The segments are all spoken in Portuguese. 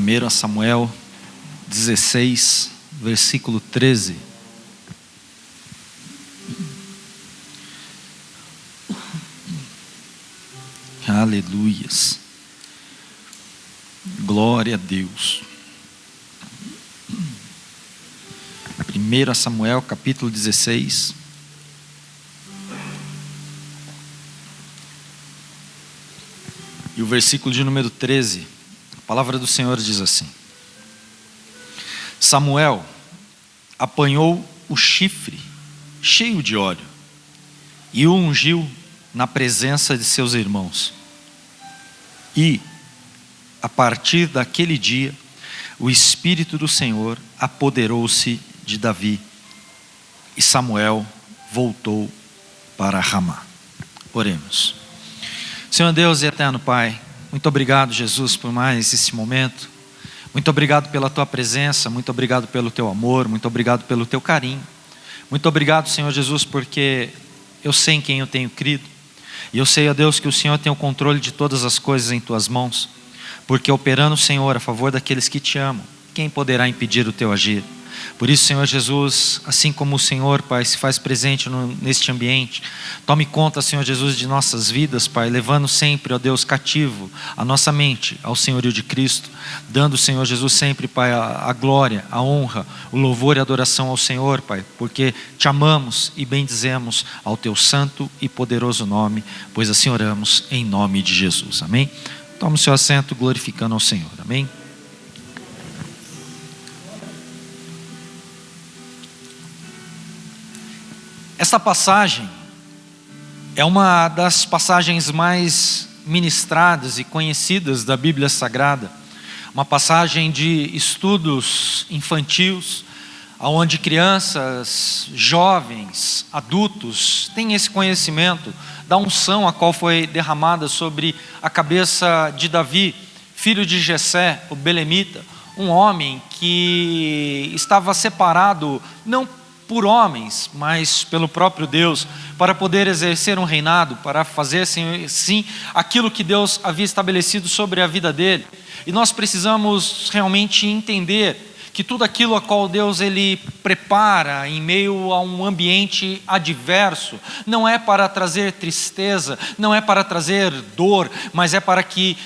1 Samuel 16, versículo 13. Aleluias. Glória a Deus. 1 Samuel capítulo 16. E o versículo de número 13. A palavra do Senhor diz assim: Samuel apanhou o chifre cheio de óleo e o ungiu na presença de seus irmãos. E, a partir daquele dia, o Espírito do Senhor apoderou-se de Davi, e Samuel voltou para Ramá. Oremos. Senhor Deus e eterno Pai, muito obrigado, Jesus, por mais esse momento. Muito obrigado pela Tua presença, muito obrigado pelo Teu amor, muito obrigado pelo Teu carinho. Muito obrigado, Senhor Jesus, porque eu sei em quem eu tenho crido. E eu sei, ó Deus, que o Senhor tem o controle de todas as coisas em Tuas mãos. Porque operando, Senhor, a favor daqueles que Te amam, quem poderá impedir o Teu agir? Por isso, Senhor Jesus, assim como o Senhor, Pai, se faz presente neste ambiente, tome conta, Senhor Jesus, de nossas vidas, Pai, levando sempre, ó Deus, cativo a nossa mente ao senhorio de Cristo, dando, Senhor Jesus, sempre, Pai, a glória, a honra, o louvor e a adoração ao Senhor, Pai, porque Te amamos e bendizemos ao Teu santo e poderoso nome, pois assim oramos em nome de Jesus, amém? Tome o seu assento glorificando ao Senhor, amém? Esta passagem é uma das passagens mais ministradas e conhecidas da Bíblia Sagrada. Uma passagem de estudos infantis, onde crianças, jovens, adultos têm esse conhecimento da unção a qual foi derramada sobre a cabeça de Davi, filho de Jessé, o belemita, um homem que estava separado não por homens, mas pelo próprio Deus, para poder exercer um reinado, para fazer sim aquilo que Deus havia estabelecido sobre a vida dele. E nós precisamos realmente entender que tudo aquilo a qual Deus ele prepara em meio a um ambiente adverso, não é para trazer tristeza, não é para trazer dor, mas é para que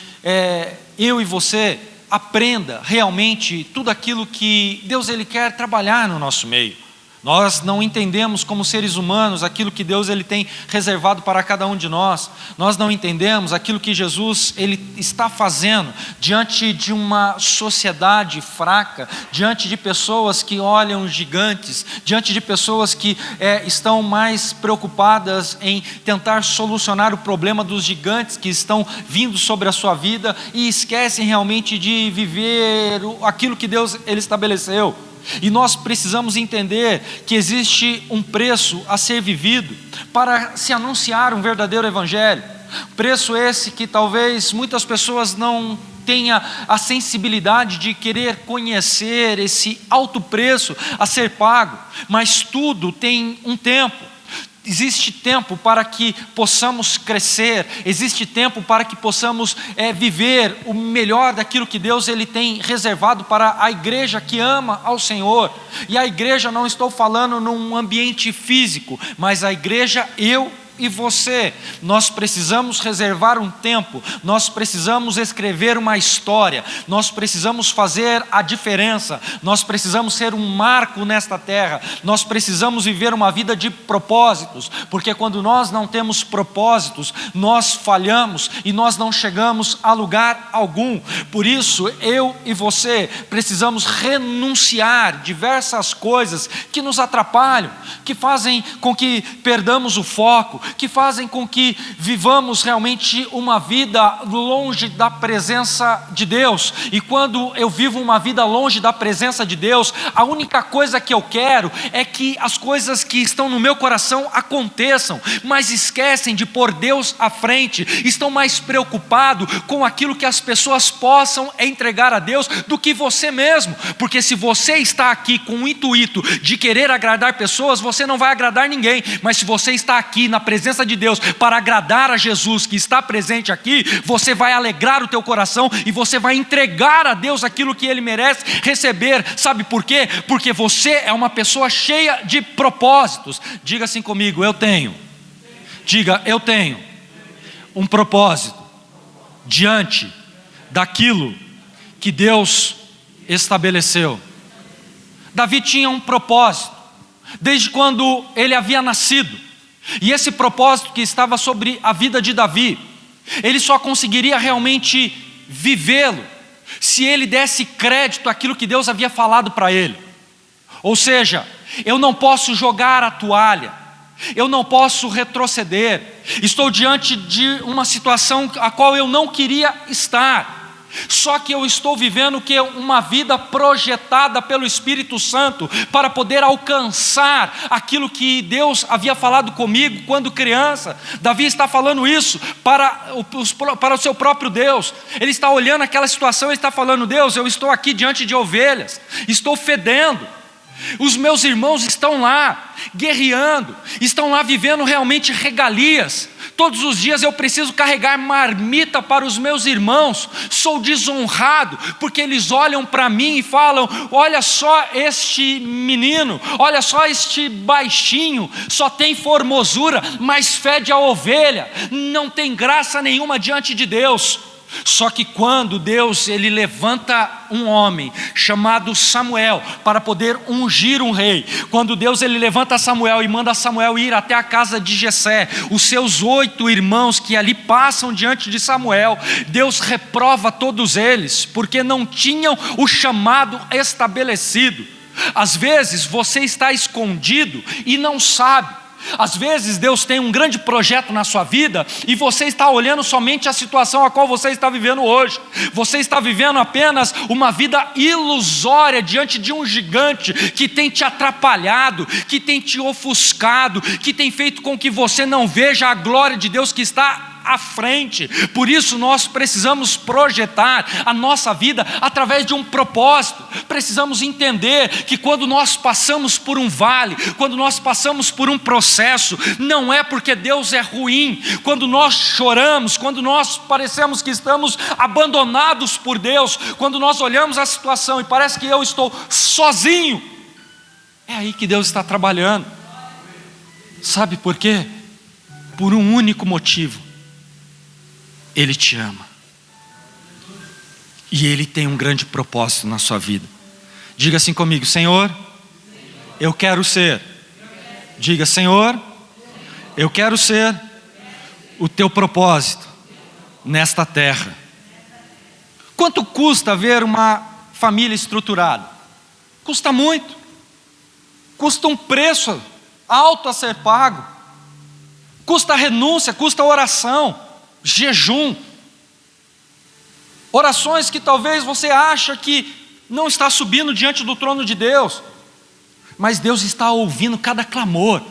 eu e você aprenda realmente tudo aquilo que Deus ele quer trabalhar no nosso meio. Nós não entendemos como seres humanos aquilo que Deus ele tem reservado para cada um de nós. Nós não entendemos aquilo que Jesus ele está fazendo diante de uma sociedade fraca, diante de pessoas que olham gigantes, diante de pessoas que estão mais preocupadas em tentar solucionar o problema dos gigantes que estão vindo sobre a sua vida e esquecem realmente de viver aquilo que Deus ele estabeleceu. E nós precisamos entender que existe um preço a ser vivido para se anunciar um verdadeiro evangelho. Preço esse que talvez muitas pessoas não tenham a sensibilidade de querer conhecer esse alto preço a ser pago, mas tudo tem um tempo. Existe tempo para que possamos crescer, existe tempo para que possamos viver o melhor daquilo que Deus ele tem reservado para a igreja que ama ao Senhor. E a igreja, não estou falando num ambiente físico, mas a igreja, eu e você, nós precisamos reservar um tempo, nós precisamos escrever uma história, nós precisamos fazer a diferença, nós precisamos ser um marco nesta terra, nós precisamos viver uma vida de propósitos, porque quando nós não temos propósitos, nós falhamos e nós não chegamos a lugar algum. Por isso, eu e você precisamos renunciar diversas coisas que nos atrapalham, que fazem com que perdamos o foco, que fazem com que vivamos realmente uma vida longe da presença de Deus. E quando eu vivo uma vida longe da presença de Deus, a única coisa que eu quero é que as coisas que estão no meu coração aconteçam, mas esquecem de pôr Deus à frente, estão mais preocupados com aquilo que as pessoas possam entregar a Deus do que você mesmo, porque se você está aqui com o intuito de querer agradar pessoas, você não vai agradar ninguém, mas se você está aqui na presença presença de Deus para agradar a Jesus que está presente aqui, você vai alegrar o teu coração e você vai entregar a Deus aquilo que Ele merece receber. Sabe por quê? Porque você é uma pessoa cheia de propósitos. Diga assim comigo: eu tenho. Diga: eu tenho um propósito diante daquilo que Deus estabeleceu. Davi tinha um propósito desde quando ele havia nascido, e esse propósito que estava sobre a vida de Davi, ele só conseguiria realmente vivê-lo se ele desse crédito àquilo que Deus havia falado para ele. Ou seja, eu não posso jogar a toalha, eu não posso retroceder. Estou diante de uma situação a qual eu não queria estar, só que eu estou vivendo uma vida projetada pelo Espírito Santo para poder alcançar aquilo que Deus havia falado comigo quando criança. Davi está falando isso para o seu próprio Deus. Ele está olhando aquela situação, ele está falando: Deus, eu estou aqui diante de ovelhas, estou fedendo. Os meus irmãos estão lá guerreando, estão lá vivendo realmente regalias. Todos os dias eu preciso carregar marmita para os meus irmãos. Sou desonrado porque eles olham para mim e falam: olha só este menino, olha só este baixinho, só tem formosura, mas fede a ovelha, não tem graça nenhuma diante de Deus. Só que quando Deus ele levanta um homem chamado Samuel para poder ungir um rei, quando Deus ele levanta Samuel e manda Samuel ir até a casa de Jessé, os seus 8 irmãos que ali passam diante de Samuel, Deus reprova todos eles, porque não tinham o chamado estabelecido. Às vezes você está escondido e não sabe. Às vezes Deus tem um grande projeto na sua vida e você está olhando somente a situação a qual você está vivendo hoje. Você está vivendo apenas uma vida ilusória diante de um gigante que tem te atrapalhado, que tem te ofuscado, que tem feito com que você não veja a glória de Deus que está à frente. Por isso nós precisamos projetar a nossa vida através de um propósito. Precisamos entender que quando nós passamos por um vale, quando nós passamos por um processo, não é porque Deus é ruim. Quando nós choramos, quando nós parecemos que estamos abandonados por Deus, quando nós olhamos a situação e parece que eu estou sozinho, é aí que Deus está trabalhando. Sabe por quê? Por um único motivo: Ele te ama. E Ele tem um grande propósito na sua vida. Diga assim comigo: Senhor, eu quero ser. Diga: Senhor, eu quero ser o teu propósito nesta terra. Quanto custa ver uma família estruturada? Custa muito. Custa um preço alto a ser pago. Custa renúncia, custa oração, jejum, orações que talvez você acha que não está subindo diante do trono de Deus, mas Deus está ouvindo cada clamor,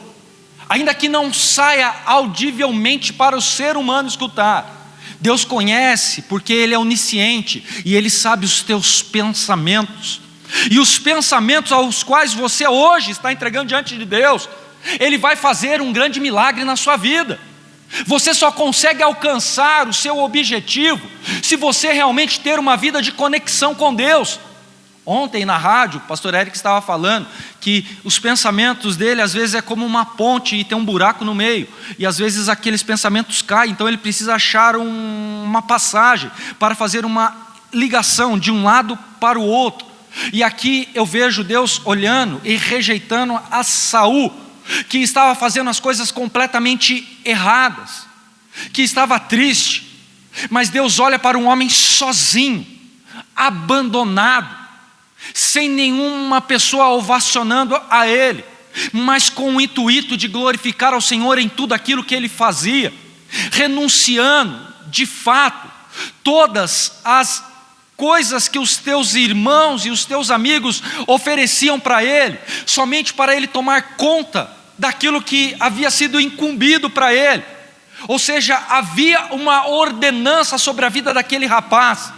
ainda que não saia audivelmente para o ser humano escutar. Deus conhece, porque Ele é onisciente e Ele sabe os teus pensamentos, e os pensamentos aos quais você hoje está entregando diante de Deus, Ele vai fazer um grande milagre na sua vida. Você só consegue alcançar o seu objetivo se você realmente ter uma vida de conexão com Deus. Ontem na rádio, o pastor Eric estava falando que os pensamentos dele às vezes é como uma ponte e tem um buraco no meio, e às vezes aqueles pensamentos caem, então ele precisa achar uma passagem para fazer uma ligação de um lado para o outro. E aqui eu vejo Deus olhando e rejeitando a Saul, que estava fazendo as coisas completamente erradas, que estava triste, mas Deus olha para um homem sozinho, abandonado, sem nenhuma pessoa ovacionando a ele, mas com o intuito de glorificar ao Senhor em tudo aquilo que ele fazia, renunciando de fato todas as coisas que os teus irmãos e os teus amigos ofereciam para ele, somente para ele tomar conta daquilo que havia sido incumbido para ele. Ou seja, havia uma ordenança sobre a vida daquele rapaz,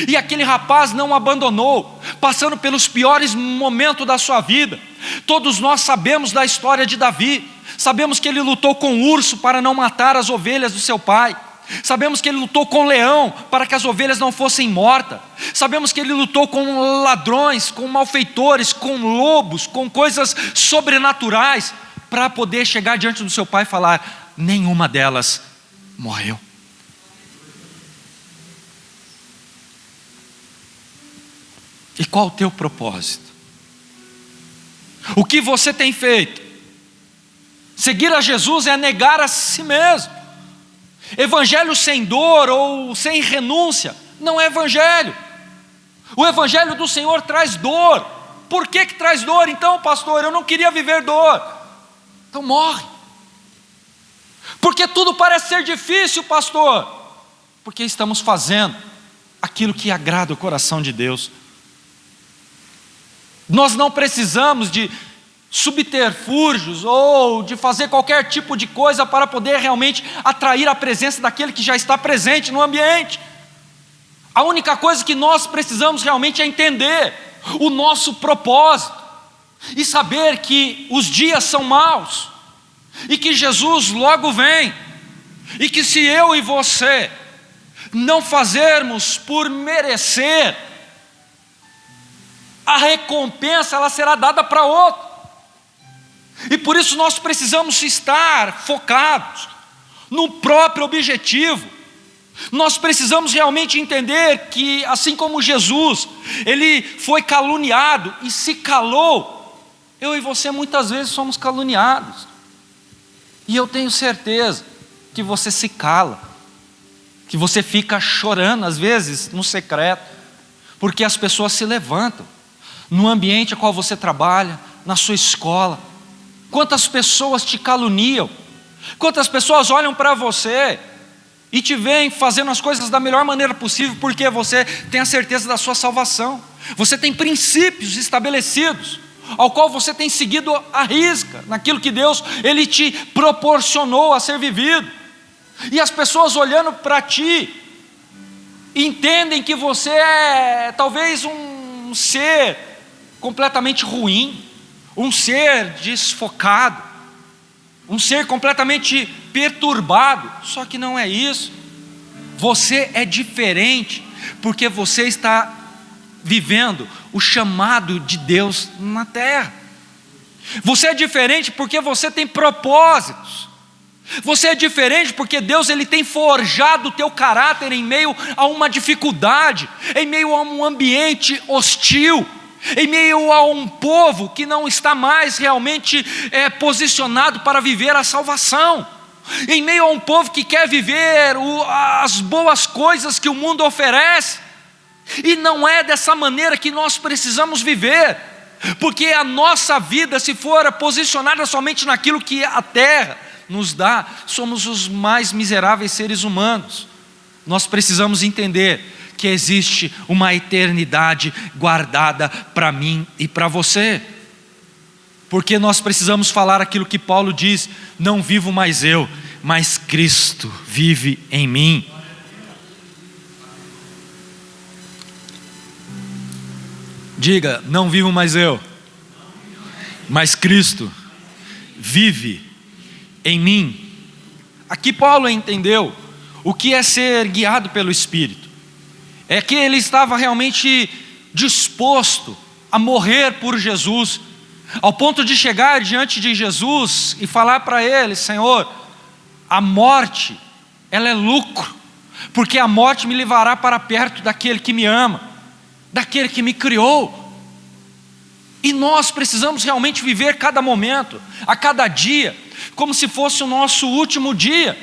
e aquele rapaz não o abandonou, passando pelos piores momentos da sua vida. Todos nós sabemos da história de Davi, Sabemos que ele lutou com o urso para não matar as ovelhas do seu pai. Sabemos que ele lutou com o leão para que as ovelhas não fossem mortas. Sabemos que ele lutou com ladrões, com malfeitores, com lobos, com coisas sobrenaturais, para poder chegar diante do seu pai e falar: nenhuma delas morreu. E qual o teu propósito? O que você tem feito? Seguir a Jesus é negar a si mesmo. Evangelho sem dor ou sem renúncia não é evangelho. O evangelho do Senhor traz dor. Por que traz dor? Então, pastor, eu não queria viver dor. Então morre. Porque tudo parece ser difícil, pastor. Porque estamos fazendo aquilo que agrada o coração de Deus. Nós não precisamos de subterfúgios ou de fazer qualquer tipo de coisa para poder realmente atrair a presença daquele que já está presente no ambiente. A única coisa que nós precisamos realmente é entender o nosso propósito e saber que os dias são maus e que Jesus logo vem, e que se eu e você não fazermos por merecer, a recompensa ela será dada para outro. E por isso nós precisamos estar focados no próprio objetivo. Nós precisamos realmente entender que, assim como Jesus, ele foi caluniado e se calou, eu e você muitas vezes somos caluniados. E eu tenho certeza que você se cala, que você fica chorando às vezes no secreto, porque as pessoas se levantam no ambiente a qual você trabalha, na sua escola. Quantas pessoas te caluniam, quantas pessoas olham para você e te veem fazendo as coisas da melhor maneira possível, porque você tem a certeza da sua salvação, você tem princípios estabelecidos, ao qual você tem seguido à risca, naquilo que Deus ele te proporcionou a ser vivido, e as pessoas olhando para ti, entendem que você é talvez um ser completamente ruim, um ser desfocado, um ser completamente perturbado. Só que não é isso. Você é diferente, porque você está vivendo o chamado de Deus na terra. Você é diferente porque você tem propósitos. Você é diferente porque Deus ele tem forjado o teu caráter em meio a uma dificuldade, em meio a um ambiente hostil, em meio a um povo que não está mais realmente posicionado para viver a salvação, em meio a um povo que quer viver as boas coisas que o mundo oferece. E não é dessa maneira que nós precisamos viver, porque a nossa vida, se for posicionada somente naquilo que a terra nos dá, somos os mais miseráveis seres humanos. Nós precisamos entender que existe uma eternidade guardada para mim e para você, porque nós precisamos falar aquilo que Paulo diz: não vivo mais eu, mas Cristo vive em mim. Diga: não vivo mais eu, mas Cristo vive em mim. Aqui Paulo entendeu o que é ser guiado pelo Espírito. É que ele estava realmente disposto a morrer por Jesus, ao ponto de chegar diante de Jesus e falar para ele: Senhor, a morte, ela é lucro, porque a morte me levará para perto daquele que me ama, daquele que me criou. E nós precisamos realmente viver cada momento, a cada dia, como se fosse o nosso último dia.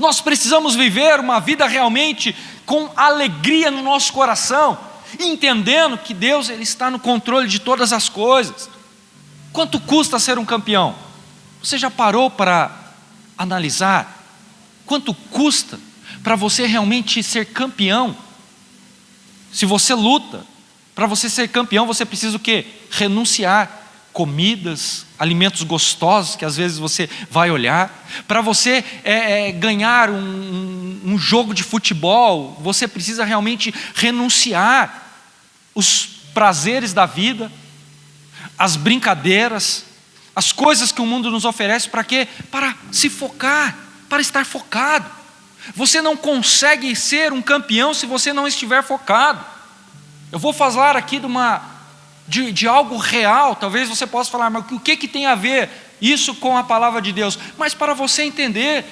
Nós precisamos viver uma vida realmente com alegria no nosso coração, entendendo que Deus ele está no controle de todas as coisas. Quanto custa ser um campeão? Você já parou para analisar quanto custa para você realmente ser campeão? Se você luta, para você ser campeão você precisa o quê? Renunciar comidas, alimentos gostosos que às vezes você vai olhar. Para você ganhar um jogo de futebol, você precisa realmente renunciar os prazeres da vida, as brincadeiras, As coisas que o mundo nos oferece, para quê? Para se focar, para estar focado. Você não consegue ser um campeão se você não estiver focado. Eu vou falar aqui de algo real. Talvez você possa falar, mas o que tem a ver isso com a palavra de Deus? Mas para você entender,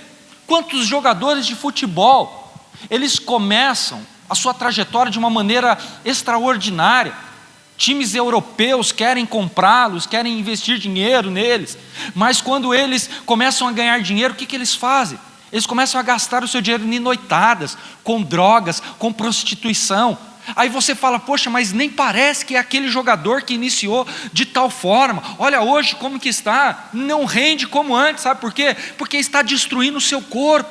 quantos jogadores de futebol, eles começam a sua trajetória de uma maneira extraordinária. Times europeus querem comprá-los, querem investir dinheiro neles, mas quando eles começam a ganhar dinheiro, o que eles fazem? Eles começam a gastar o seu dinheiro em noitadas, com drogas, com prostituição. Aí você fala, poxa, mas nem parece que é aquele jogador que iniciou de tal forma. Olha hoje como que está, não rende como antes, sabe por quê? Porque está destruindo o seu corpo,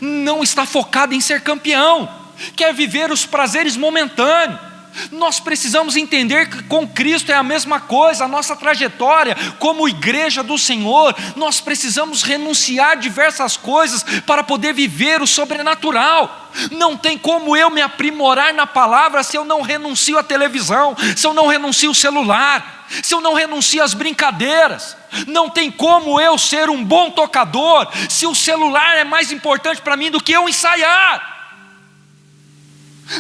não está focado em ser campeão, quer viver os prazeres momentâneos. Nós precisamos entender que com Cristo é a mesma coisa. A nossa trajetória como igreja do Senhor, nós precisamos renunciar diversas coisas para poder viver o sobrenatural. Não tem como eu me aprimorar na palavra se eu não renuncio à televisão, se eu não renuncio ao celular, se eu não renuncio às brincadeiras. Não tem como eu ser um bom tocador se o celular é mais importante para mim do que eu ensaiar.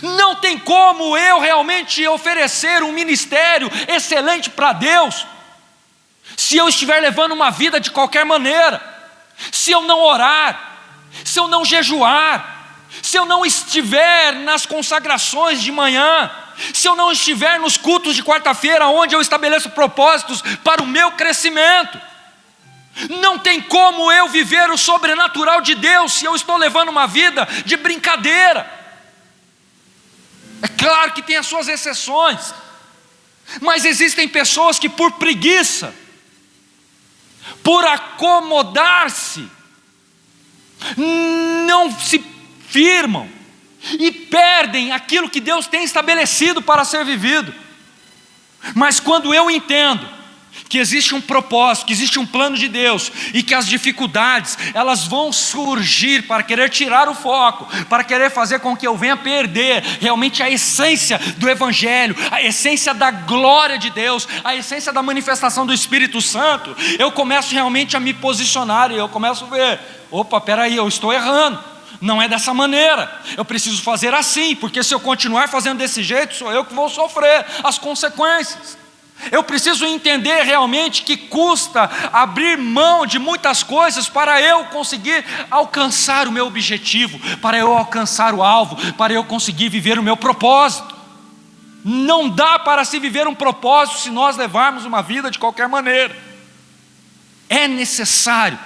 Não tem como eu realmente oferecer um ministério excelente para Deus se eu estiver levando uma vida de qualquer maneira, se eu não orar, se eu não jejuar, se eu não estiver nas consagrações de manhã, se eu não estiver nos cultos de quarta-feira, onde eu estabeleço propósitos para o meu crescimento. Não tem como eu viver o sobrenatural de Deus se eu estou levando uma vida de brincadeira. É claro que tem as suas exceções, mas existem pessoas que por preguiça, por acomodar-se, não se firmam e perdem aquilo que Deus tem estabelecido para ser vivido. Mas quando eu entendo que existe um propósito, que existe um plano de Deus, e que as dificuldades, elas vão surgir para querer tirar o foco, para querer fazer com que eu venha perder realmente a essência do Evangelho, a essência da glória de Deus, a essência da manifestação do Espírito Santo, eu começo realmente a me posicionar, e eu começo a ver, opa, peraí, eu estou errando, não é dessa maneira, eu preciso fazer assim, porque se eu continuar fazendo desse jeito, sou eu que vou sofrer as consequências. Eu preciso entender realmente que custa abrir mão de muitas coisas para eu conseguir alcançar o meu objetivo, para eu alcançar o alvo, para eu conseguir viver o meu propósito. Não dá para se viver um propósito se nós levarmos uma vida de qualquer maneira. É necessário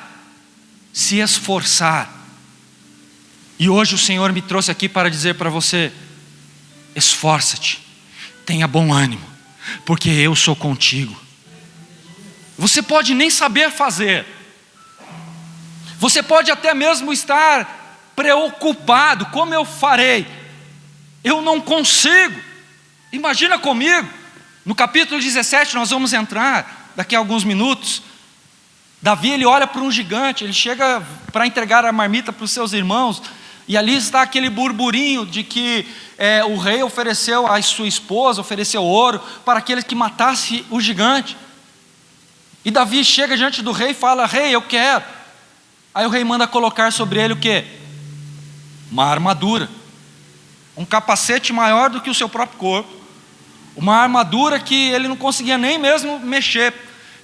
se esforçar. E hoje o Senhor me trouxe aqui para dizer para você: esforça-te, tenha bom ânimo, porque eu sou contigo. Você pode nem saber fazer, você pode até mesmo estar preocupado, como eu farei? Eu não consigo. Imagina comigo, no capítulo 17 nós vamos entrar daqui a alguns minutos. Davi, ele olha para um gigante, ele chega para entregar a marmita para os seus irmãos, e ali está aquele burburinho de que o rei ofereceu a sua esposa, ofereceu ouro para aquele que matasse o gigante. E Davi chega diante do rei e fala: rei, eu quero. Aí o rei manda colocar sobre ele o quê? Uma armadura, um capacete maior do que o seu próprio corpo, uma armadura que ele não conseguia nem mesmo mexer,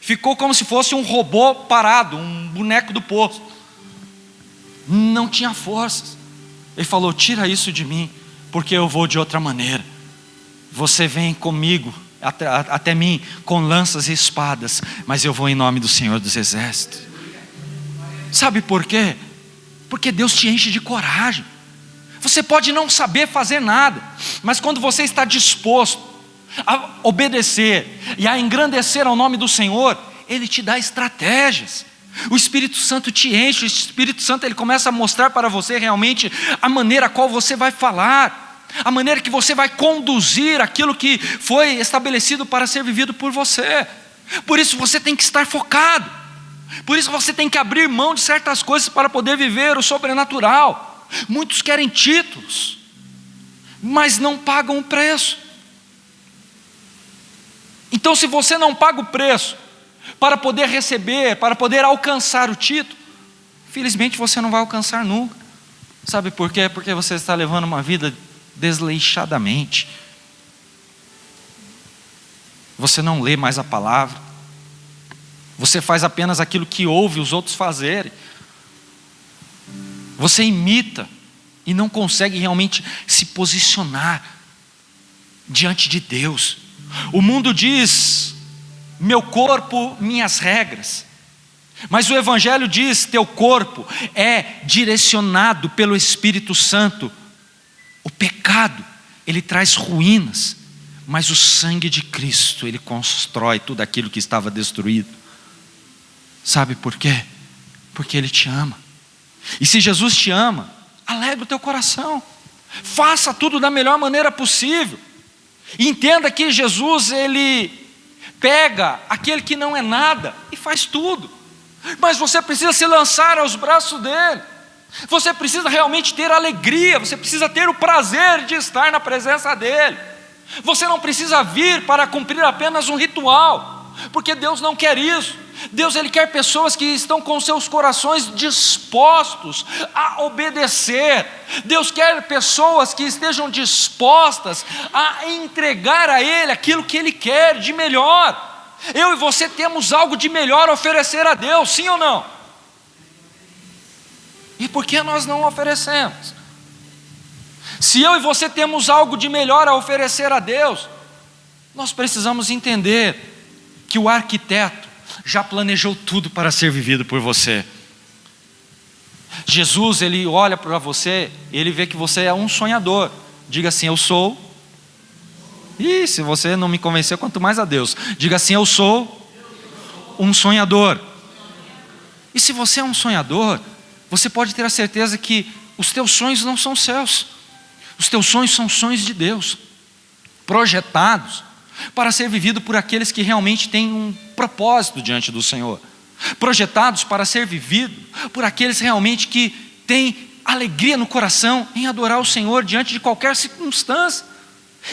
ficou como se fosse um robô parado, um boneco do poço, não tinha forças. Ele falou: tira isso de mim, porque eu vou de outra maneira. Você vem comigo, até mim, com lanças e espadas, mas eu vou em nome do Senhor dos Exércitos. Sabe por quê? Porque Deus te enche de coragem. Você pode não saber fazer nada, mas quando você está disposto a obedecer e a engrandecer ao nome do Senhor, Ele te dá estratégias. O Espírito Santo te enche, o Espírito Santo ele começa a mostrar para você realmente a maneira a qual você vai falar, a maneira que você vai conduzir aquilo que foi estabelecido para ser vivido por você. Por isso você tem que estar focado, por isso você tem que abrir mão de certas coisas para poder viver o sobrenatural. Muitos querem títulos, mas não pagam o preço. Então, se você não paga o preço para poder receber, para poder alcançar o título. Felizmente você não vai alcançar nunca. Sabe por quê? Porque você está levando uma vida desleixadamente. Você não lê mais a palavra. Você faz apenas aquilo que ouve os outros fazerem. Você imita e não consegue realmente se posicionar diante de Deus. O mundo diz: meu corpo, minhas regras. Mas o Evangelho diz: teu corpo é direcionado pelo Espírito Santo. O pecado, ele traz ruínas, mas o sangue de Cristo, ele constrói tudo aquilo que estava destruído. Sabe por quê? Porque Ele te ama. E se Jesus te ama, alegra o teu coração. Faça tudo da melhor maneira possível. E entenda que Jesus, Ele pega aquele que não é nada e faz tudo. Mas você precisa se lançar aos braços dEle. Você precisa realmente ter alegria. Você precisa ter o prazer de estar na presença dEle. Você não precisa vir para cumprir apenas um ritual, porque Deus não quer isso. Deus, Ele quer pessoas que estão com seus corações dispostos a obedecer. Deus quer pessoas que estejam dispostas a entregar a Ele aquilo que Ele quer de melhor. Eu e você temos algo de melhor a oferecer a Deus, sim ou não? E por que nós não oferecemos? Se eu e você temos algo de melhor a oferecer a Deus, nós precisamos entender que o arquiteto já planejou tudo para ser vivido por você. Jesus, Ele olha para você e Ele vê que você é um sonhador. Diga assim: eu sou. E se você não me convenceu, quanto mais a Deus. Diga assim: eu sou um sonhador. E se você é um sonhador, você pode ter a certeza que os teus sonhos não são seus. Os teus sonhos são sonhos de Deus, projetados para ser vivido por aqueles que realmente têm um propósito diante do Senhor, projetados para ser vivido por aqueles realmente que têm alegria no coração em adorar o Senhor diante de qualquer circunstância.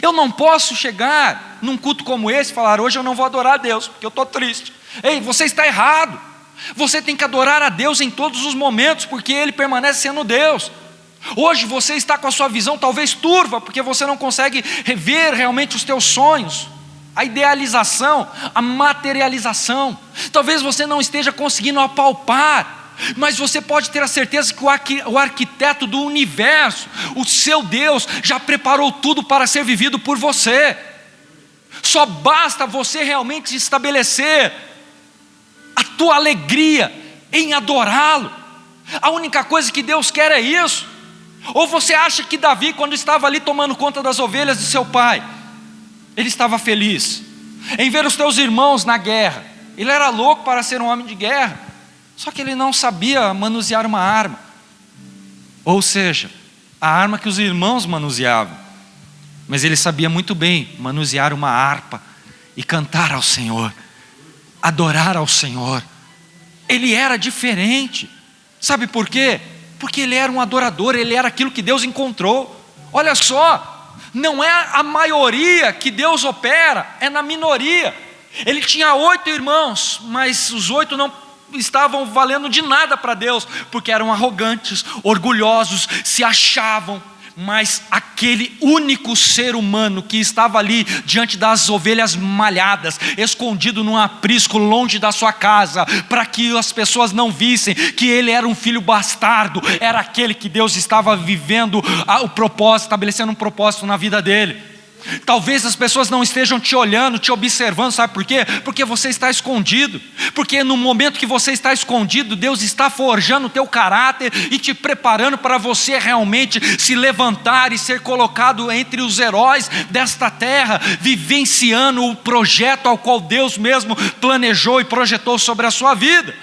Eu não posso chegar num culto como esse e falar: hoje eu não vou adorar a Deus porque eu estou triste. Ei, você está errado. Você tem que adorar a Deus em todos os momentos, porque Ele permanece sendo Deus. Hoje você está com a sua visão talvez turva, porque você não consegue rever realmente os teus sonhos, a idealização, a materialização. Talvez você não esteja conseguindo apalpar, mas você pode ter a certeza que o arquiteto do universo, o seu Deus, já preparou tudo para ser vivido por você. Só basta você realmente estabelecer a tua alegria em adorá-lo. A única coisa que Deus quer é isso. Ou você acha que Davi, quando estava ali tomando conta das ovelhas de seu pai, ele estava feliz em ver os teus irmãos na guerra? Ele era louco para ser um homem de guerra, só que ele não sabia manusear uma arma, ou seja, a arma que os irmãos manuseavam. Mas ele sabia muito bem manusear uma harpa e cantar ao Senhor, adorar ao Senhor. Ele era diferente. Sabe por quê? Porque ele era um adorador, ele era aquilo que Deus encontrou. Olha só, não é a maioria que Deus opera, é na minoria. Ele tinha 8 irmãos, mas os 8 não estavam valendo de nada para Deus, porque eram arrogantes, orgulhosos, se achavam. Mas aquele único ser humano que estava ali diante das ovelhas malhadas, escondido num aprisco longe da sua casa, para que as pessoas não vissem que ele era um filho bastardo, era aquele que Deus estava vivendo o propósito, estabelecendo um propósito na vida dele. Talvez as pessoas não estejam te olhando, te observando, sabe por quê? Porque você está escondido. Porque no momento que você está escondido, Deus está forjando o teu caráter e te preparando para você realmente se levantar e ser colocado entre os heróis desta terra, vivenciando o projeto ao qual Deus mesmo planejou e projetou sobre a sua vida.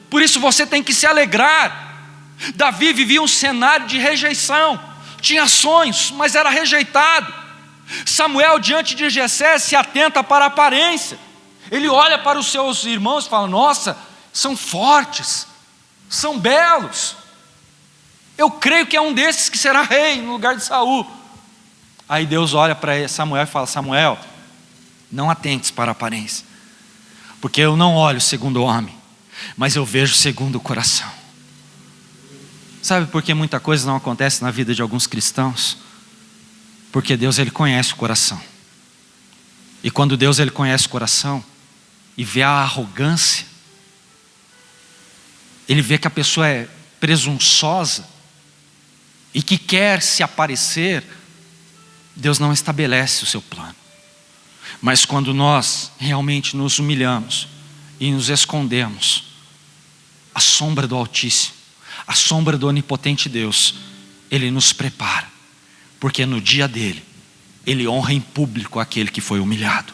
Por isso você tem que se alegrar. Davi vivia um cenário de rejeição, tinha sonhos, mas era rejeitado. Samuel, diante de Jessé, se atenta para a aparência. Ele olha para os seus irmãos e fala: nossa, são fortes, são belos, eu creio que é um desses que será rei no lugar de Saul. Aí Deus olha para Samuel e fala: Samuel, não atentes para a aparência, Porque eu não olho segundo o homem, mas eu vejo segundo o coração. Sabe por que muita coisa não acontece na vida de alguns cristãos? Porque Deus, Ele conhece o coração. E quando Deus, Ele conhece o coração e vê a arrogância, Ele vê que a pessoa é presunçosa e que quer se aparecer, Deus não estabelece o seu plano. Mas quando nós realmente nos humilhamos e nos escondemos à sombra do Altíssimo, à sombra do onipotente Deus, Ele nos prepara, porque no dia dele, Ele honra em público aquele que foi humilhado.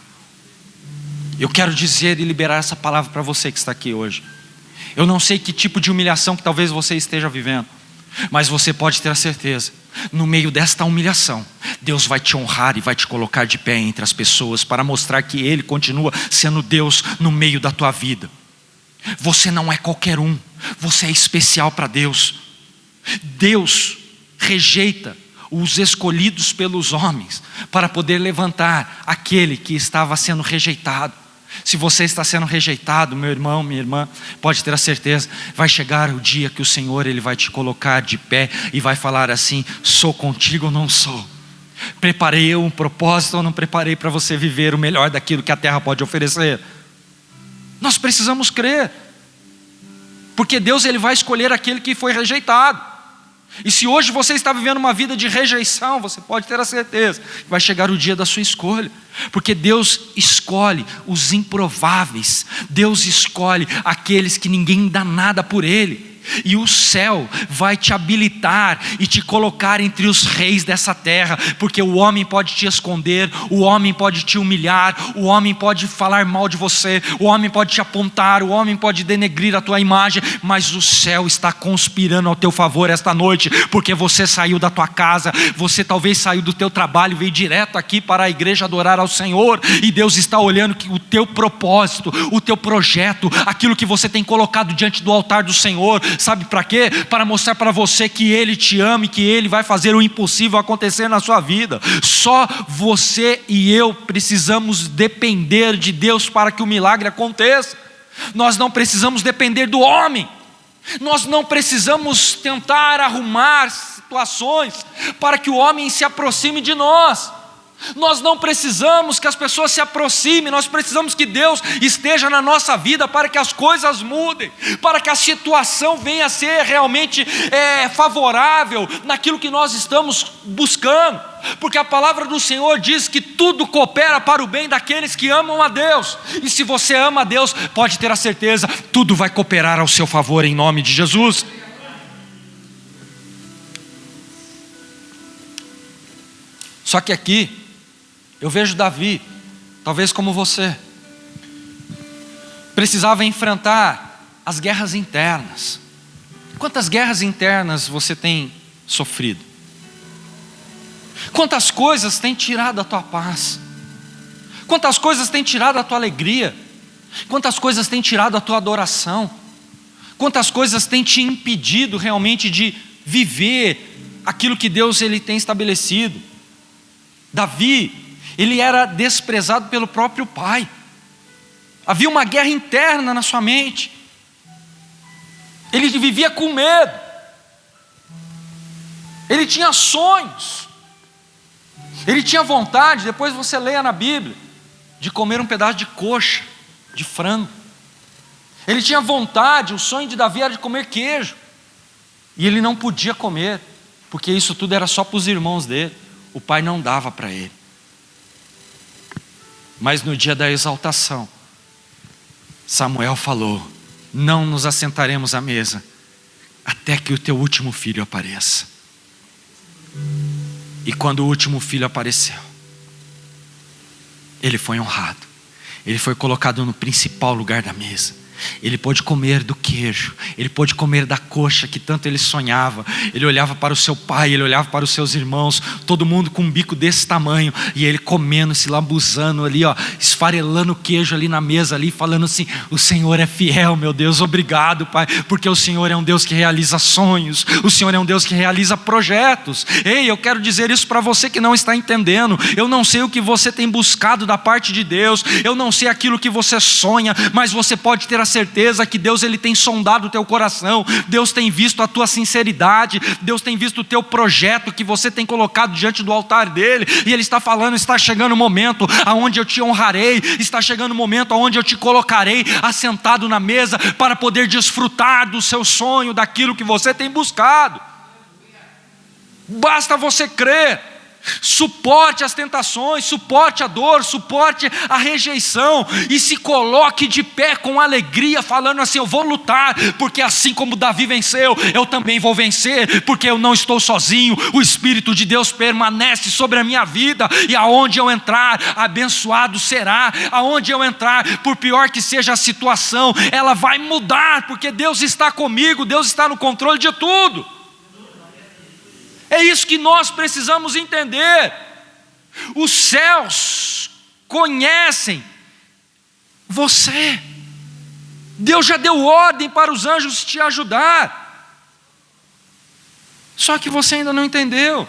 Eu quero dizer e liberar essa palavra para você que está aqui hoje. Eu não sei que tipo de humilhação que talvez você esteja vivendo, mas você pode ter a certeza, no meio desta humilhação, Deus vai te honrar e vai te colocar de pé entre as pessoas para mostrar que Ele continua sendo Deus no meio da tua vida. Você não é qualquer um, você é especial para Deus. Deus rejeita os escolhidos pelos homens para poder levantar aquele que estava sendo rejeitado. Se você está sendo rejeitado, meu irmão, minha irmã, pode ter a certeza, vai chegar o dia que o Senhor, Ele vai te colocar de pé e vai falar assim: sou contigo ou não sou? Preparei eu um propósito ou não preparei para você viver o melhor daquilo que a terra pode oferecer? Nós precisamos crer, porque Deus, Ele vai escolher aquele que foi rejeitado. E se hoje você está vivendo uma vida de rejeição, você pode ter a certeza que vai chegar o dia da sua escolha, porque Deus escolhe os improváveis, Deus escolhe aqueles que ninguém dá nada por Ele. E o céu vai te habilitar e te colocar entre os reis dessa terra, porque o homem pode te esconder, o homem pode te humilhar, o homem pode falar mal de você, o homem pode te apontar, o homem pode denegrir a tua imagem, mas o céu está conspirando ao teu favor esta noite, porque você saiu da tua casa, você talvez saiu do teu trabalho, veio direto aqui para a igreja adorar ao Senhor, e Deus está olhando que o teu propósito, o teu projeto, aquilo que você tem colocado diante do altar do Senhor, sabe para quê? Para mostrar para você que Ele te ama e que Ele vai fazer o impossível acontecer na sua vida. Só você e eu precisamos depender de Deus para que o milagre aconteça. Nós não precisamos depender do homem. Nós não precisamos tentar arrumar situações para que o homem se aproxime de nós. Nós não precisamos que as pessoas se aproximem, nós precisamos que Deus esteja na nossa vida para que as coisas mudem, para que a situação venha a ser realmente favorável naquilo que nós estamos buscando, porque a palavra do Senhor diz que tudo coopera para o bem daqueles que amam a Deus, e se você ama a Deus, pode ter a certeza, tudo vai cooperar ao seu favor em nome de Jesus. Só que aqui, eu vejo Davi, talvez como você, precisava enfrentar as guerras internas. Quantas guerras internas você tem sofrido? Quantas coisas tem tirado a tua paz? Quantas coisas tem tirado a tua alegria? Quantas coisas tem tirado a tua adoração? Quantas coisas tem te impedido realmente de viver aquilo que Deus Ele tem estabelecido? Davi, ele era desprezado pelo próprio pai. Havia uma guerra interna na sua mente. Ele vivia com medo. Ele tinha sonhos. Ele tinha vontade, depois você leia na Bíblia, de comer um pedaço de coxa, de frango. Ele tinha vontade, o sonho de Davi era de comer queijo. E ele não podia comer, porque isso tudo era só para os irmãos dele. O pai não dava para ele. Mas no dia da exaltação, Samuel falou: não nos assentaremos à mesa até que o teu último filho apareça. E quando o último filho apareceu, ele foi honrado, ele foi colocado no principal lugar da mesa. Ele pôde comer do queijo, ele pôde comer da coxa que tanto ele sonhava. Ele olhava para o seu pai, ele olhava para os seus irmãos, todo mundo com um bico desse tamanho, e ele comendo, se lambuzando ali, esfarelando o queijo ali na mesa ali, falando assim: o Senhor é fiel, meu Deus, obrigado, Pai, porque o Senhor é um Deus que realiza sonhos, o Senhor é um Deus que realiza projetos. Ei, eu quero dizer isso para você que não está entendendo. Eu não sei o que você tem buscado da parte de Deus, eu não sei aquilo que você sonha, mas você pode ter a certeza que Deus, ele tem sondado o teu coração. Deus tem visto a tua sinceridade, Deus tem visto o teu projeto que você tem colocado diante do altar dele, e ele está falando: está chegando o momento aonde eu te honrarei, está chegando o momento aonde eu te colocarei assentado na mesa para poder desfrutar do seu sonho, daquilo que você tem buscado. Basta você crer. Suporte as tentações, suporte a dor, suporte a rejeição, e se coloque de pé com alegria, falando assim: eu vou lutar, porque assim como Davi venceu, eu também vou vencer, porque eu não estou sozinho, o Espírito de Deus permanece sobre a minha vida, e aonde eu entrar, abençoado será. Aonde eu entrar, por pior que seja a situação, ela vai mudar, porque Deus está comigo, Deus está no controle de tudo. É isso que nós precisamos entender. Os céus conhecem você. Deus já deu ordem para os anjos te ajudar. Só que você ainda não entendeu.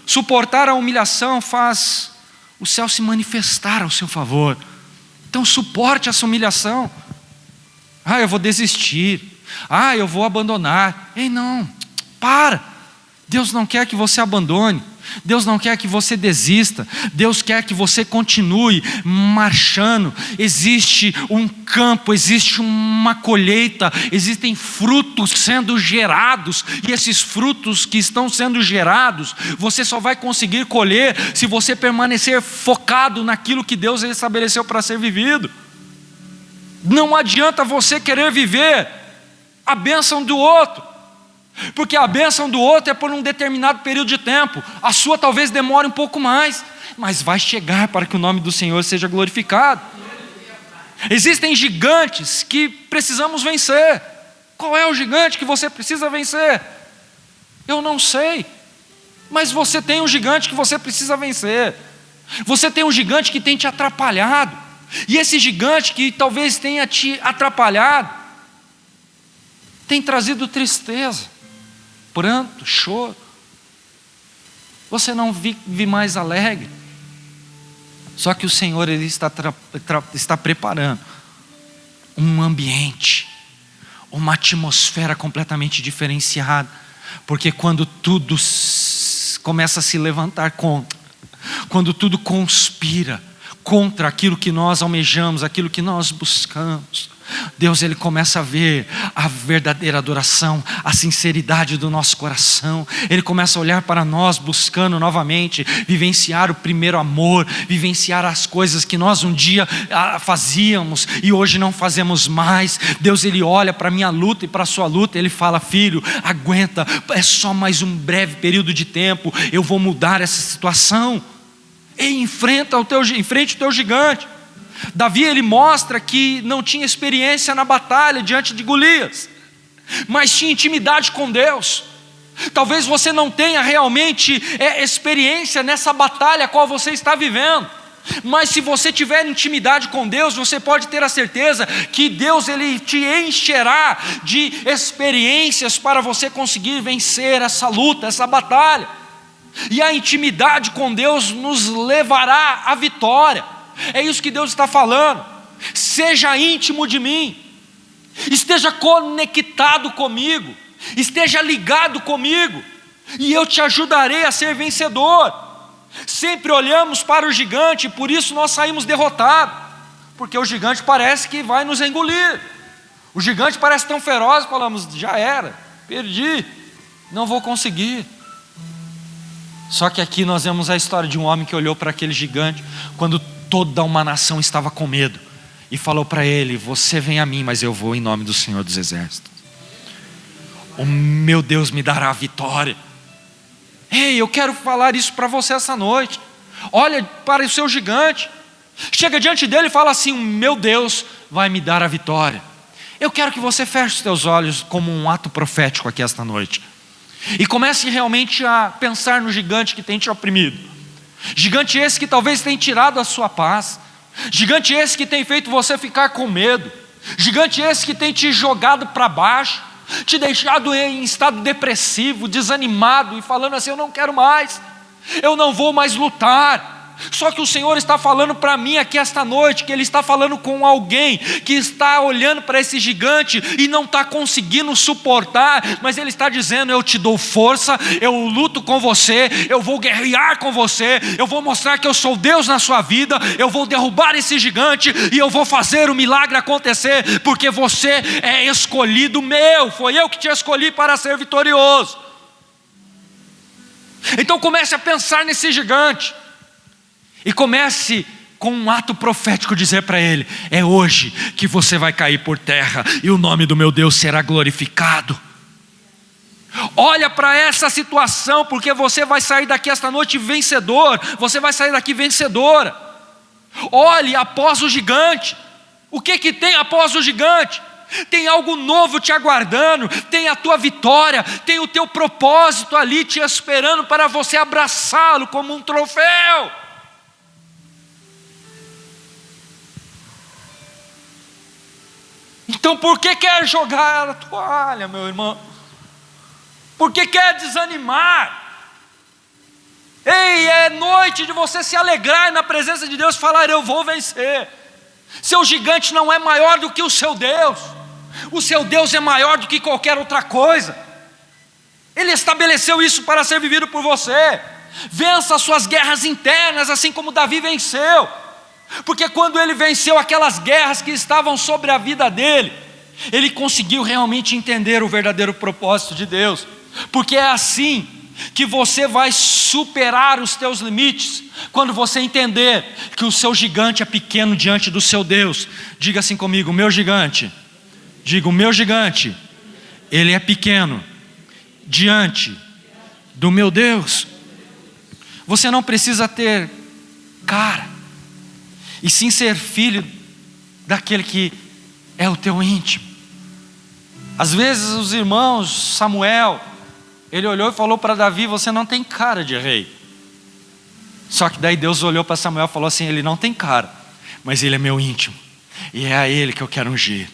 Suportar a humilhação faz o céu se manifestar ao seu favor. Então suporte essa humilhação. Eu vou desistir. Eu vou abandonar. Ei, não, para. Deus não quer que você abandone, Deus não quer que você desista, Deus quer que você continue marchando. Existe um campo, existe uma colheita, existem frutos sendo gerados, e esses frutos que estão sendo gerados, você só vai conseguir colher se você permanecer focado naquilo que Deus estabeleceu para ser vivido. Não adianta você querer viver a bênção do outro, porque a bênção do outro é por um determinado período de tempo. A sua talvez demore um pouco mais, mas vai chegar para que o nome do Senhor seja glorificado. Existem gigantes que precisamos vencer. Qual é o gigante que você precisa vencer? Eu não sei, mas você tem um gigante que você precisa vencer. Você tem um gigante que tem te atrapalhado, e esse gigante que talvez tenha te atrapalhado tem trazido tristeza, pranto, choro. Você não vive mais alegre. Só que o Senhor, ele está preparando um ambiente, uma atmosfera completamente diferenciada, porque quando tudo começa a se levantar contra, quando tudo conspira contra aquilo que nós almejamos, aquilo que nós buscamos, Deus, ele começa a ver a verdadeira adoração, a sinceridade do nosso coração. Ele começa a olhar para nós buscando novamente vivenciar o primeiro amor, vivenciar as coisas que nós um dia fazíamos e hoje não fazemos mais. Deus, ele olha para a minha luta e para a sua luta, ele fala: filho, aguenta, é só mais um breve período de tempo, eu vou mudar essa situação. E enfrente o teu gigante. Davi, ele mostra que não tinha experiência na batalha diante de Golias, mas tinha intimidade com Deus. Talvez você não tenha realmente experiência nessa batalha a qual você está vivendo, mas se você tiver intimidade com Deus, você pode ter a certeza que Deus, ele te encherá de experiências para você conseguir vencer essa luta, essa batalha. E a intimidade com Deus nos levará à vitória. É isso que Deus está falando. Seja íntimo de mim, esteja conectado comigo, esteja ligado comigo, e eu te ajudarei a ser vencedor. Sempre olhamos para o gigante, por isso nós saímos derrotados, porque o gigante parece que vai nos engolir. O gigante parece tão feroz, falamos: já era, perdi, não vou conseguir. Só que aqui nós vemos a história de um homem que olhou para aquele gigante quando toda uma nação estava com medo, e falou para ele: você vem a mim, mas eu vou em nome do Senhor dos Exércitos. O meu Deus me dará a vitória. Ei, eu quero falar isso para você essa noite. Olha para o seu gigante, chega diante dele e fala assim: o meu Deus vai me dar a vitória. Eu quero que você feche os teus olhos como um ato profético aqui esta noite. E comece realmente a pensar no gigante que tem te oprimido. Gigante esse que talvez tenha tirado a sua paz. Gigante esse que tem feito você ficar com medo. Gigante esse que tem te jogado para baixo, te deixado em estado depressivo, desanimado e falando assim: eu não quero mais, eu não vou mais lutar. Só que o Senhor está falando para mim aqui esta noite, que Ele está falando com alguém que está olhando para esse gigante e não está conseguindo suportar, mas Ele está dizendo: eu te dou força, eu luto com você, eu vou guerrear com você, eu vou mostrar que eu sou Deus na sua vida, eu vou derrubar esse gigante e eu vou fazer o milagre acontecer, porque você é escolhido meu, foi eu que te escolhi para ser vitorioso. Então comece a pensar nesse gigante. E comece com um ato profético dizer para ele: é hoje que você vai cair por terra e o nome do meu Deus será glorificado. Olha para essa situação, porque você vai sair daqui esta noite vencedor, você vai sair daqui vencedora. Olhe após o gigante. O que tem após o gigante? Tem algo novo te aguardando, tem a tua vitória, tem o teu propósito ali te esperando para você abraçá-lo como um troféu. Então por que quer jogar a toalha, meu irmão? Por que quer desanimar? Ei, é noite de você se alegrar na presença de Deus e falar: eu vou vencer. Seu gigante não é maior do que o seu Deus. O seu Deus é maior do que qualquer outra coisa. Ele estabeleceu isso para ser vivido por você. Vença as suas guerras internas, assim como Davi venceu. Porque quando ele venceu aquelas guerras que estavam sobre a vida dele, ele conseguiu realmente entender o verdadeiro propósito de Deus. Porque é assim que você vai superar os teus limites, quando você entender que o seu gigante é pequeno diante do seu Deus. Diga assim comigo: o meu gigante. Diga: o meu gigante, ele é pequeno diante do meu Deus. Você não precisa ter cara, e sim ser filho daquele que é o teu íntimo. Às vezes os irmãos, Samuel, ele olhou e falou para Davi: você não tem cara de rei. Só que daí Deus olhou para Samuel e falou assim: ele não tem cara, mas ele é meu íntimo, e é a ele que eu quero ungir.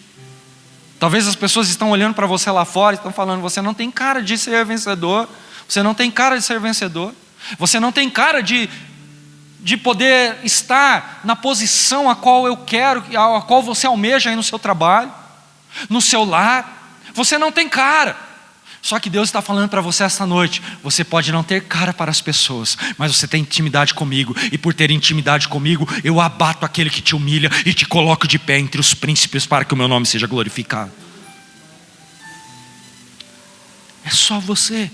Talvez as pessoas estão olhando para você lá fora e estão falando: você não tem cara de ser vencedor, você não tem cara de ser vencedor, você não tem cara de poder estar na posição a qual eu quero, a qual você almeja aí no seu trabalho, no seu lar. Você não tem cara. Só que Deus está falando para você esta noite: você pode não ter cara para as pessoas, mas você tem intimidade comigo, e por ter intimidade comigo, eu abato aquele que te humilha e te coloco de pé entre os príncipes para que o meu nome seja glorificado. É só você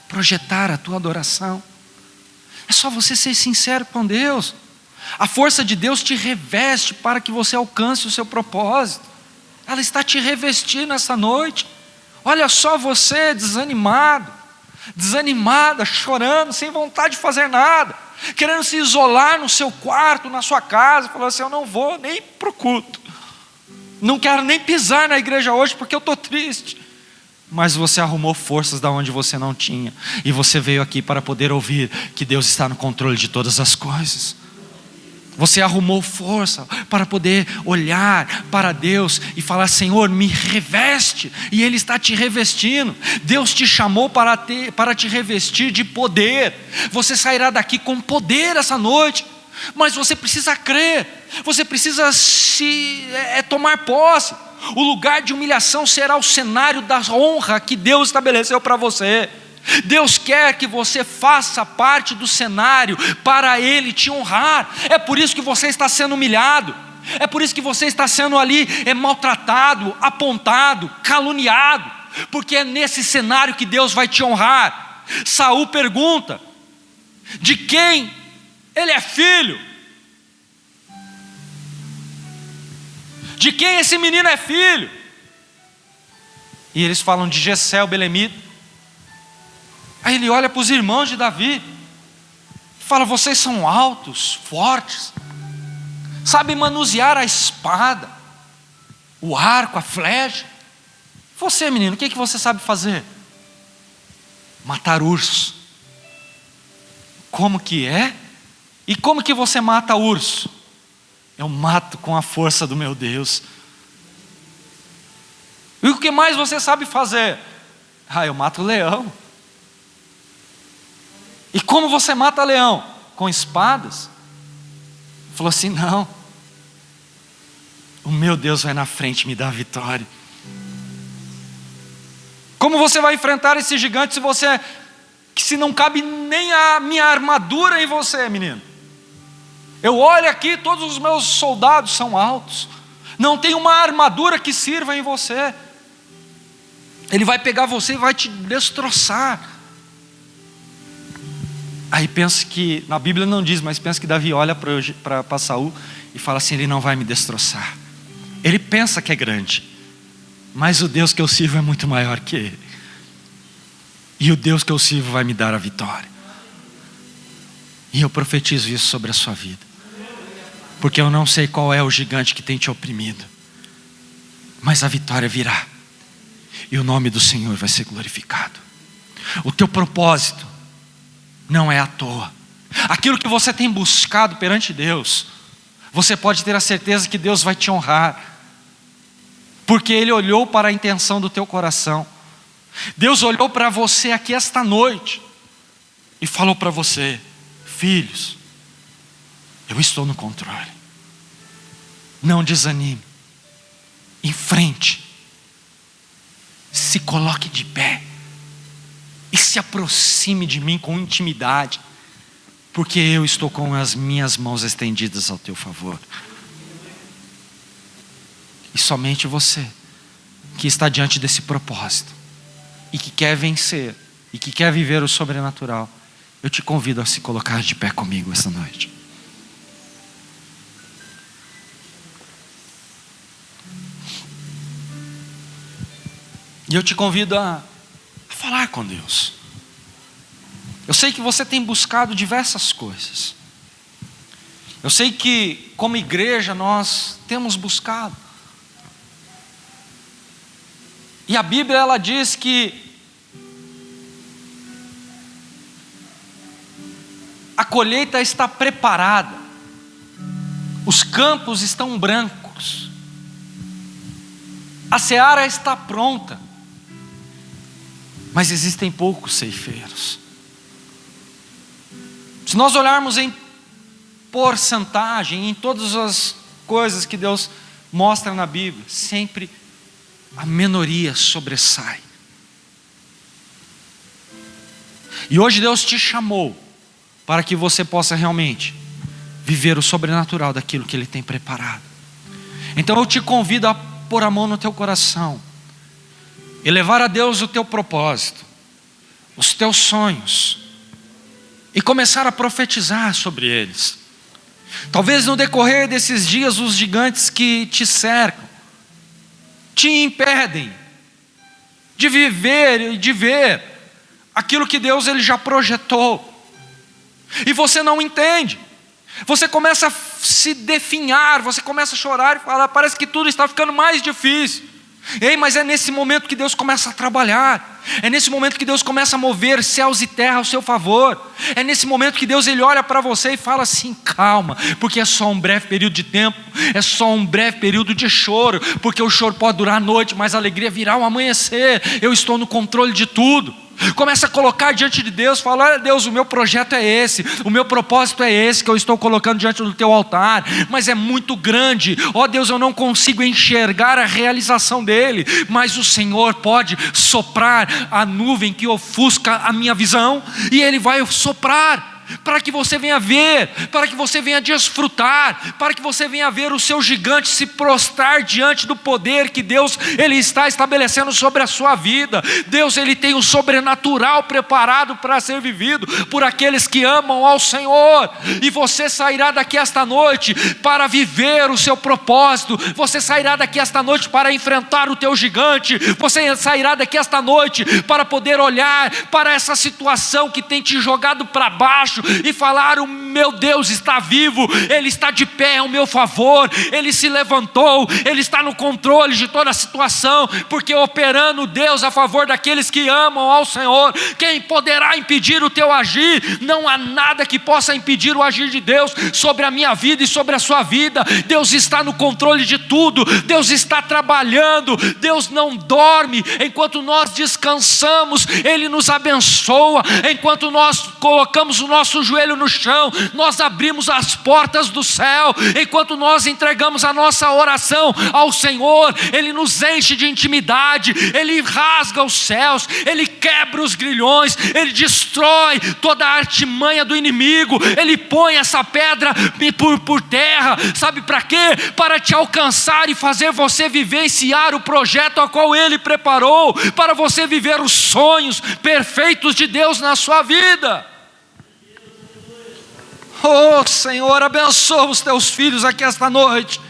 projetar a tua adoração. É só você ser sincero com Deus. A força de Deus te reveste para que você alcance o seu propósito. Ela está te revestindo essa noite. Olha só você desanimado, desanimada, chorando, sem vontade de fazer nada, querendo se isolar no seu quarto, na sua casa, falando assim: eu não vou nem para o culto, não quero nem pisar na igreja hoje porque eu estou triste. Mas você arrumou forças da onde você não tinha, e você veio aqui para poder ouvir que Deus está no controle de todas as coisas. Você arrumou força para poder olhar para Deus e falar: Senhor, me reveste. E Ele está te revestindo. Deus te chamou para te revestir de poder. Você sairá daqui com poder essa noite. Mas você precisa crer. Você precisa tomar posse. O lugar de humilhação será o cenário da honra que Deus estabeleceu para você. Deus quer que você faça parte do cenário para Ele te honrar. É por isso que você está sendo humilhado. É por isso que você está sendo ali maltratado, apontado, caluniado. Porque é nesse cenário que Deus vai te honrar. Saul pergunta: de quem ele é filho? De quem esse menino é filho? E eles falam de Jessé o belemita. Aí ele olha para os irmãos de Davi e fala: vocês são altos, fortes, sabem manusear a espada. o arco, a flecha. Você, menino, o que você sabe fazer? Matar urso. Como que é? E como que você mata urso? Eu mato com a força do meu Deus. E o que mais você sabe fazer? Eu mato o leão. E como você mata leão? Com espadas? Ele falou assim, não. O meu Deus vai na frente e me dá a vitória. Como você vai enfrentar esse gigante se não cabe nem a minha armadura em você, menino? Eu olho aqui, todos os meus soldados são altos. Não tem uma armadura que sirva em você. Ele vai pegar você e vai te destroçar. Aí pensa que, na Bíblia não diz, mas pensa que Davi olha para Saul e fala assim, ele não vai me destroçar. Ele pensa que é grande, mas o Deus que eu sirvo é muito maior que ele. E o Deus que eu sirvo vai me dar a vitória. E eu profetizo isso sobre a sua vida. Porque eu não sei qual é o gigante que tem te oprimido, mas a vitória virá. E o nome do Senhor vai ser glorificado. O teu propósito não é à toa. Aquilo que você tem buscado perante Deus, você pode ter a certeza que Deus vai te honrar, porque Ele olhou para a intenção do teu coração. Deus olhou para você aqui esta noite e falou para você, filhos, eu estou no controle. Não desanime. Enfrente. Se coloque de pé. E se aproxime de mim com intimidade. Porque eu estou com as minhas mãos estendidas ao teu favor. E somente você, que está diante desse propósito, e que quer vencer, e que quer viver o sobrenatural, eu te convido a se colocar de pé comigo esta noite. E eu te convido a falar com Deus. Eu sei que você tem buscado diversas coisas. Eu sei que como igreja nós temos buscado. E a Bíblia ela diz que a colheita está preparada. Os campos estão brancos. A seara está pronta. Mas existem poucos ceifeiros. Se nós olharmos em porcentagem, em todas as coisas que Deus mostra na Bíblia, sempre a minoria sobressai. E hoje Deus te chamou para que você possa realmente viver o sobrenatural daquilo que Ele tem preparado. Então eu te convido a pôr a mão no teu coração e levar a Deus o teu propósito, os teus sonhos, e começar a profetizar sobre eles. Talvez no decorrer desses dias os gigantes que te cercam te impedem de viver e de ver aquilo que Deus ele já projetou. E você não entende. Você começa a se definhar, você começa a chorar e falar, parece que tudo está ficando mais difícil. Ei, mas é nesse momento que Deus começa a trabalhar. É nesse momento que Deus começa a mover céus e terra ao seu favor. É nesse momento que Deus ele olha para você e fala assim, calma, porque é só um breve período de tempo, é só um breve período de choro, porque o choro pode durar a noite, mas a alegria virá ao amanhecer. Eu estou no controle de tudo. Começa a colocar diante de Deus, fala, olha Deus, o meu projeto é esse, o meu propósito é esse que eu estou colocando diante do teu altar, mas é muito grande, ó Deus, eu não consigo enxergar a realização dele, mas o Senhor pode soprar a nuvem que ofusca a minha visão, e Ele vai soprar, para que você venha ver, para que você venha desfrutar, para que você venha ver o seu gigante se prostrar diante do poder que Deus ele está estabelecendo sobre a sua vida. Deus ele tem o sobrenatural preparado para ser vivido por aqueles que amam ao Senhor, e você sairá daqui esta noite para viver o seu propósito, você sairá daqui esta noite para enfrentar o teu gigante, você sairá daqui esta noite para poder olhar para essa situação que tem te jogado para baixo, baixo e falar: o meu Deus está vivo, Ele está de pé ao meu favor, Ele se levantou, Ele está no controle de toda a situação, porque operando Deus a favor daqueles que amam ao Senhor, quem poderá impedir o teu agir? Não há nada que possa impedir o agir de Deus sobre a minha vida e sobre a sua vida. Deus está no controle de tudo, Deus está trabalhando, Deus não dorme. Enquanto nós descansamos, Ele nos abençoa. Enquanto nós colocamos o nosso joelho no chão, nós abrimos as portas do céu. Enquanto nós entregamos a nossa oração ao Senhor, Ele nos enche de intimidade, Ele rasga os céus, Ele quebra os grilhões, Ele destrói toda a artimanha do inimigo, Ele põe essa pedra por terra. Sabe para quê? Para te alcançar e fazer você vivenciar o projeto a qual Ele preparou, para você viver os sonhos perfeitos de Deus na sua vida. Oh Senhor, abençoa os teus filhos aqui esta noite.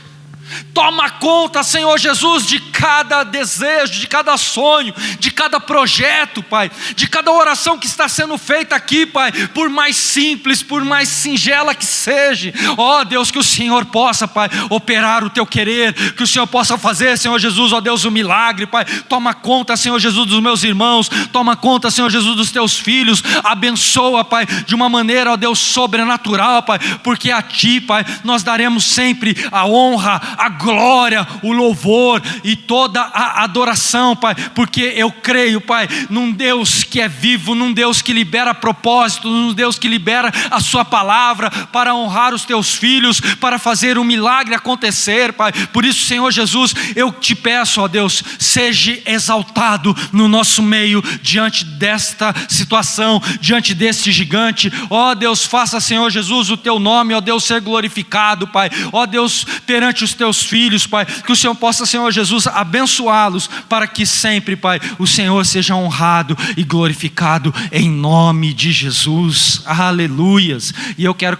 Toma conta, Senhor Jesus, de cada desejo, de cada sonho, de cada projeto, Pai, de cada oração que está sendo feita aqui, Pai, por mais simples, por mais singela que seja. Ó Deus, que o Senhor possa, Pai, operar o teu querer, que o Senhor possa fazer, Senhor Jesus, ó Deus, o milagre, Pai. Toma conta, Senhor Jesus, dos meus irmãos, toma conta, Senhor Jesus, dos teus filhos. Abençoa, Pai, de uma maneira, ó Deus, sobrenatural, Pai, porque a Ti, Pai, nós daremos sempre a honra, a glória, o louvor e toda a adoração, Pai, porque eu creio, Pai, num Deus que é vivo, num Deus que libera propósito, num Deus que libera a sua palavra para honrar os teus filhos, para fazer um milagre acontecer, Pai. Por isso, Senhor Jesus, eu te peço, ó Deus, seja exaltado no nosso meio, diante desta situação, diante deste gigante. Ó Deus, faça, Senhor Jesus, o teu nome, ó Deus, ser glorificado, Pai. Ó Deus, perante os teus filhos, Pai, que o Senhor possa, Senhor Jesus, abençoá-los, para que sempre, Pai, o Senhor seja honrado e glorificado em nome de Jesus. Aleluias. E eu quero